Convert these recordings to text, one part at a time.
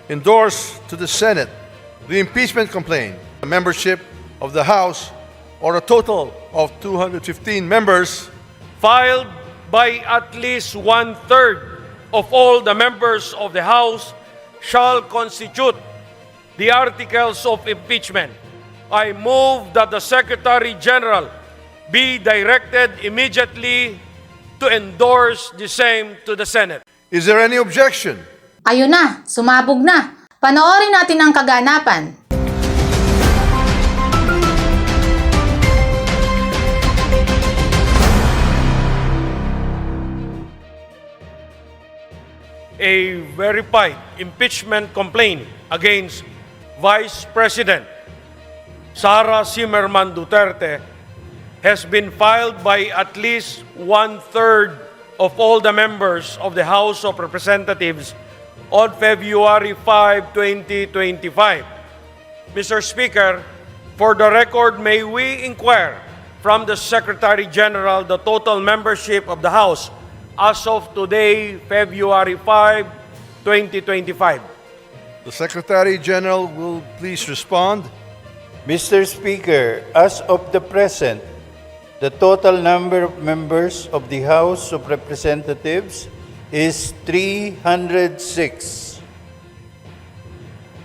endorse to the Senate the impeachment complaint. The membership of the House, or a total of 215 members, filed by at least one-third of all the members of the House shall constitute the articles of impeachment. I move that the Secretary General be directed immediately to endorse the same to the Senate. Is there any objection? Ayun na, sumabog na. Panoorin natin ang kaganapan. A verified impeachment complaint against Vice President Sara Duterte has been filed by at least one-third of all the members of the House of Representatives on February 5, 2025. Mr. Speaker, for the record, may we inquire from the Secretary General the total membership of the House as of today, February 5, 2025. The Secretary General will please respond. Mr. Speaker, as of the present, the total number of members of the House of Representatives is 306.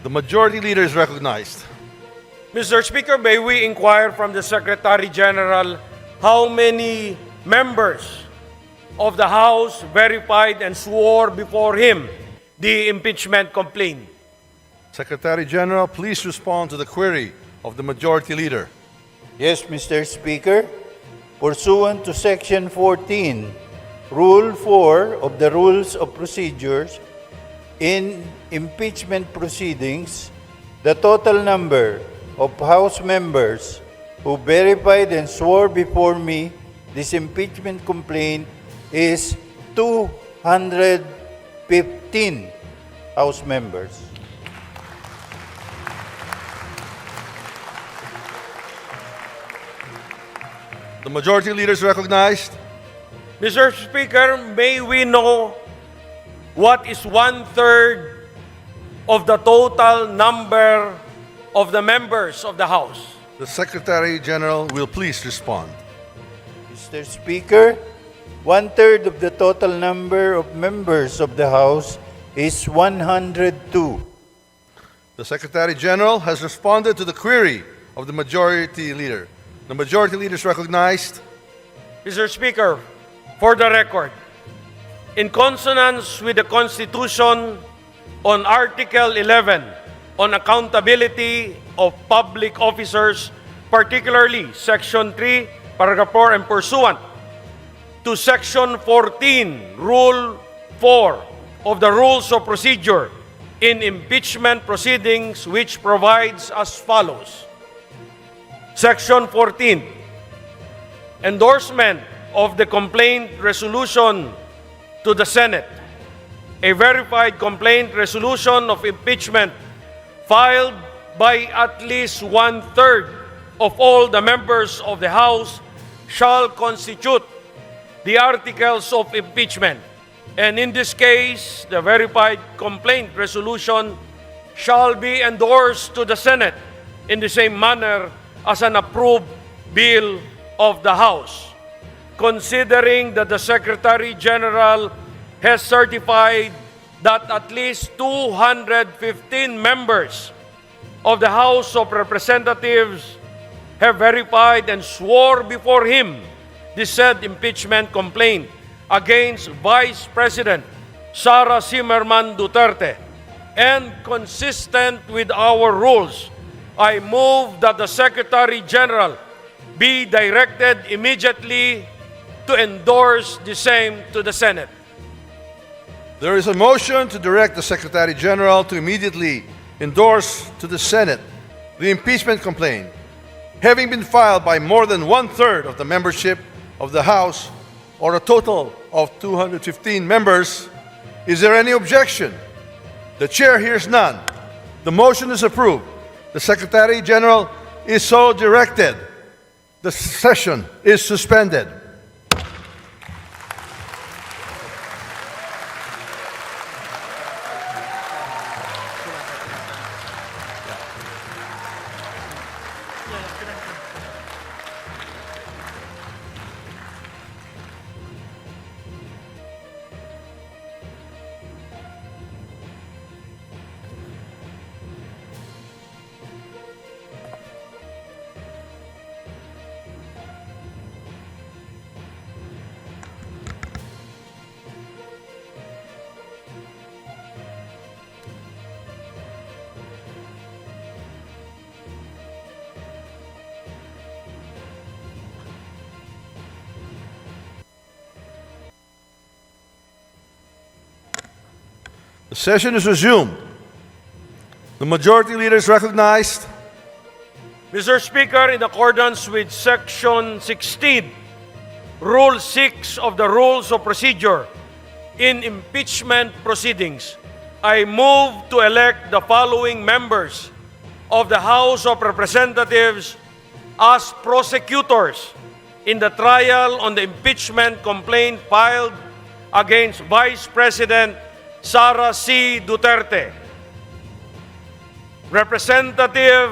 The Majority Leader is recognized. Mr. Speaker, may we inquire from the Secretary General how many members of the House verified and swore before him the impeachment complaint? Secretary General, please respond to the query of the Majority Leader. Yes, Mr. Speaker. Pursuant to Section 14, Rule 4 of the Rules of Procedures, in impeachment proceedings, the total number of House members who verified and swore before me this impeachment complaint is 215 House members. The Majority Leader is recognized. Mr. Speaker, may we know what is one-third of the total number of the members of the House? The Secretary General will please respond. Mr. Speaker, one-third of the total number of members of the House is 102. The Secretary General has responded to the query of the Majority Leader. The Majority Leader is recognized. Mr. Speaker, for the record, in consonance with the Constitution on Article 11 on accountability of public officers, particularly Section 3, Paragraph 4, and pursuant to Section 14, Rule 4 of the Rules of Procedure in impeachment proceedings, which provides as follows. Section 14, endorsement of the complaint resolution to the Senate. A verified complaint resolution of impeachment filed by at least one-third of all the members of the House shall constitute the articles of impeachment. And in this case, the verified complaint resolution shall be endorsed to the Senate in the same manner as an approved bill of the House. Considering that the Secretary General has certified that at least 215 members of the House of Representatives have verified and swore before him the said impeachment complaint against Vice President Sara Duterte, and consistent with our rules, I move that the Secretary General be directed immediately to endorse the same to the Senate. There is a motion to direct the Secretary General to immediately endorse to the Senate the impeachment complaint, having been filed by more than one-third of the membership of the House, or a total of 215 members. Is there any objection? The Chair hears none. The motion is approved. The Secretary General is so directed. The session is suspended. The session is resumed. The majority leader is recognized. Mr. Speaker, in accordance with Section 16, Rule 6 of the Rules of Procedure, in impeachment proceedings, I move to elect the following members of the House of Representatives as prosecutors in the trial on the impeachment complaint filed against Vice President Sara C. Duterte. Representative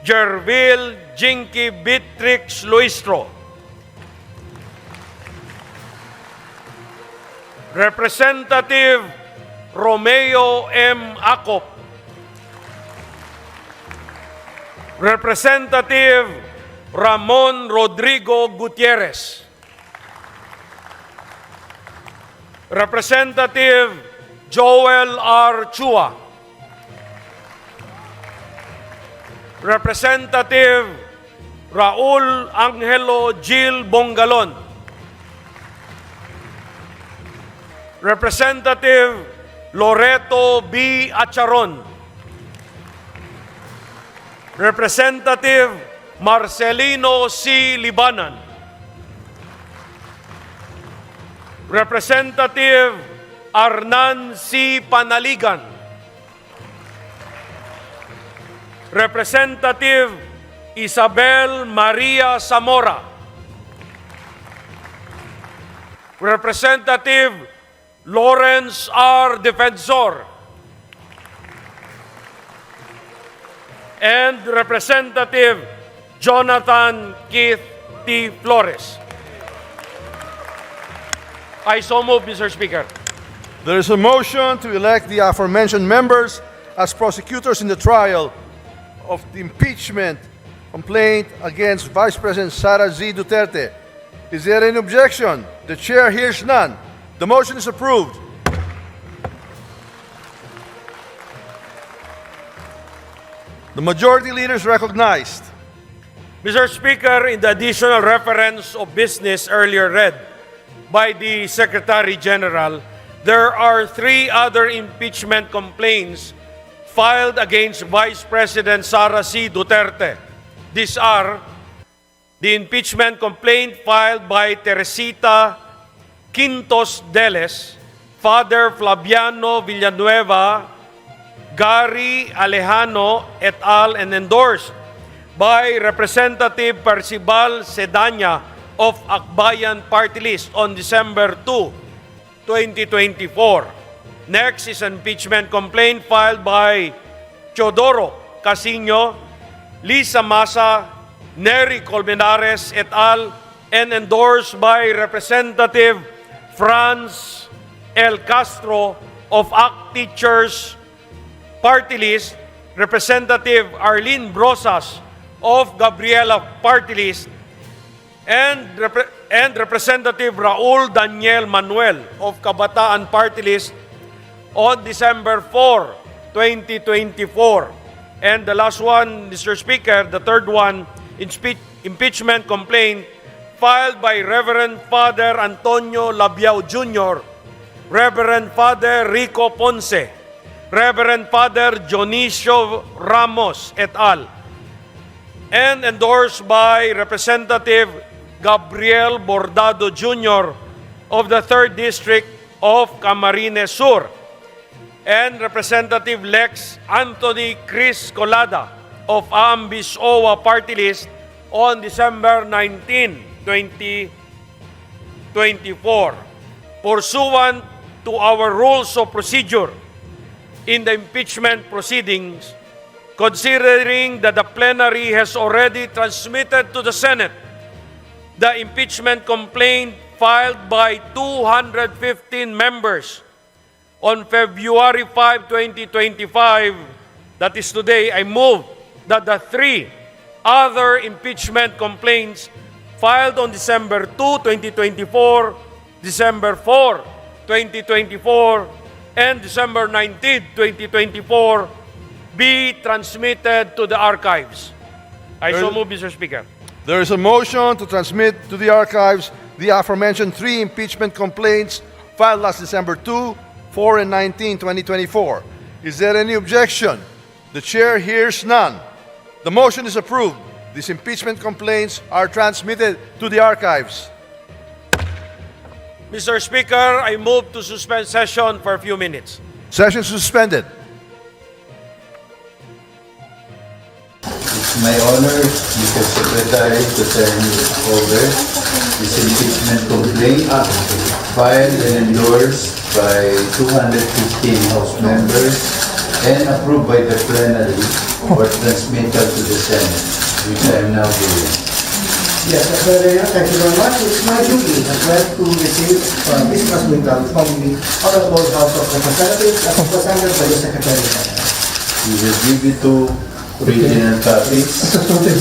Jervil Jinky Beatrix Luistro. Representative Romeo M. Acop. Representative Ramon Rodrigo Gutierrez. Representative Joel R. Chua. Representative Raul Angelo Gil Bongalon. Representative Loreto B. Acharon. Representative Marcelino C. Libanan. Representative Arnan C. Panaligan. Representative Isabel Maria Zamora. Representative Lawrence R. Defensor. And Representative Jonathan Keith T. Flores. I so move, Mr. Speaker. There is a motion to elect the aforementioned members as prosecutors in the trial of the impeachment complaint against Vice President Sara Z. Duterte. Is there any objection? The chair hears none. The motion is approved. The majority leader is recognized. Mr. Speaker, in the additional reference of business earlier read by the Secretary General, there are 3 other impeachment complaints filed against Vice President Sara C. Duterte. These are the impeachment complaint filed by Teresita Quintos Deles, Father Flaviano Villanueva, Gary Alejano et al. And endorsed by Representative Percival Sedanya of Akbayan Party List on December 2, 2024. Next is an impeachment complaint filed by Teodoro Casino, Lisa Masa, Nery Colmenares et al. And endorsed by Representative Franz L. Castro of ACT Teachers Party List, Representative Arlene Brosas of Gabriela Party List, and Representative Raul Daniel Manuel of Kabataan Party List on December 4, 2024. And the last one, Mr. Speaker, the third one, impeachment complaint filed by Reverend Father Antonio Labiao Jr., Reverend Father Rico Ponce, Reverend Father Dionisio Ramos et al., and endorsed by Representative Gabriel Bordado Jr. of the 3rd District of Camarines Sur, and Representative Lex Anthony Chris Colada of Ambis OWA Party List on December 19, 2024. Pursuant to our rules of procedure in the impeachment proceedings, considering that the plenary has already transmitted to the Senate the impeachment complaint filed by 215 members on February 5, 2025, that is today, I move that the 3 other impeachment complaints filed on December 2, 2024, December 4, 2024, and December 19, 2024 be transmitted to the archives. I so move, Mr. Speaker. There is a motion to transmit to the archives the aforementioned 3 impeachment complaints filed last December 2, 4 and 19, 2024. Is there any objection? The chair hears none. The motion is approved. These impeachment complaints are transmitted to the archives. Mr. Speaker, I move to suspend session for a few minutes. Session suspended. It's my honor, Mr. Secretary, to turn over this impeachment complaint filed and endorsed by 215 House members and approved by the plenary for transmittal to the Senate, which I am now doing. Yes, thank you very much. It's my duty as well to receive this transmittal from the Honorable House of Representatives as presented by the Secretary. We will give you two original copies, which